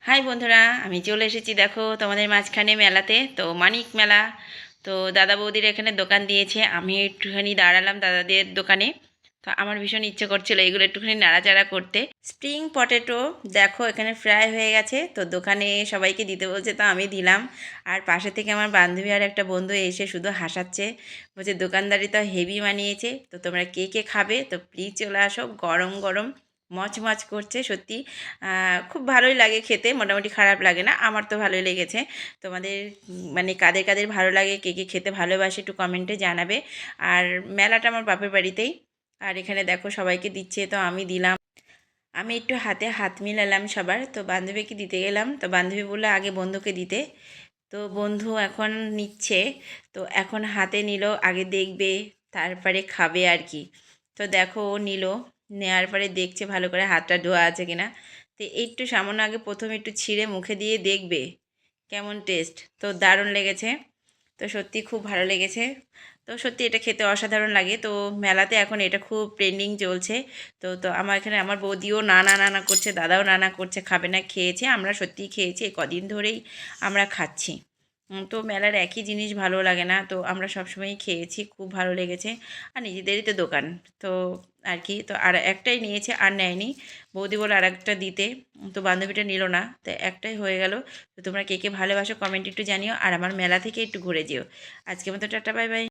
High বন্ধুরা, আমি চলে এসেছি দেখো তোমাদের মাঝখানে মেলাতে। তো মানিক মেলা। তো দাদা বৌদির এখানে দোকান দিয়েছে, আমি একটুখানি দাঁড়ালাম দাদাদের দোকানে। তো আমার ভীষণ ইচ্ছে করছিল এগুলো একটুখানি নাড়াচাড়া করতে। স্প্রিং পটেটো দেখো এখানে ফ্রাই হয়ে গেছে, তো দোকানে সবাইকে দিতে বলছে, তো আমি দিলাম। আর পাশে থেকে আমার বান্ধবী আর একটা বন্ধু এসে শুধু হাসাচ্ছে, বলছে দোকানদারি তো হেভি বানিয়েছে, তো তোমরা কে কে খাবে, তো প্লিজ চলে আসো, গরম গরম মচমচ করছে সত্যি। খুব ভালোই লাগে খেতে, মোটামুটি খারাপ লাগে না, আমার তো ভালোই লেগেছে। তোমাদের মানে কাদের কাদের ভালো লাগে, কে কে খেতে ভালোবাসে, একটু কমেন্টে জানাবে। আর মেলাটা আমার বাপের বাড়িতেই। আর এখানে দেখো সবাইকে দিচ্ছে, তো আমি দিলাম। আমি একটু হাতে হাত মিলালাম সবার, তো বান্ধবীকে দিতে গেলাম, তো বান্ধবী বললো আগে বন্ধুকে দিতে। তো বন্ধু এখন নিচ্ছে। তো এখন হাতে নিল, আগে দেখবে তারপরে খাবে আর কি। তো দেখো ও নিল, নেওয়ার পরে দেখছে ভালো করে হাতটা ধোয়া আছে কিনা। তো একটু সামান্য আগে প্রথম একটু ছিঁড়ে মুখে দিয়ে দেখবে কেমন টেস্ট। তো দারুণ লেগেছে, তো সত্যি খুব ভালো লেগেছে। তো সত্যি এটা খেতে অসাধারণ লাগে। তো মেলাতে এখন এটা খুব ট্রেন্ডিং চলছে। তো তো আমার এখানে আমার বৌদিও নানা নানা করছে, দাদাও নানা করছে, খাবে না, খেয়েছে, আমরা সত্যিই খেয়েছি, এই কদিন ধরেই আমরা খাচ্ছি। তো মেলার একই জিনিস ভালো লাগে না, তো আমরা সবসময়ই খেয়েছি, খুব ভালো লেগেছে। আর নিজেদেরই তো দোকান, তো আর কি। তো আর একটাই নিয়েছে, আর নেয়নি। বৌদি বলে আর একটা দিতে, তো বান্ধবীটা নিল না, তো একটাই হয়ে গেল। তো তোমরা কে কে ভালোবাসো কমেন্ট একটু জানিও, আর আমার মেলা থেকে একটু ঘুরে যেও। আজকের মতো টাটা, বাই বাই।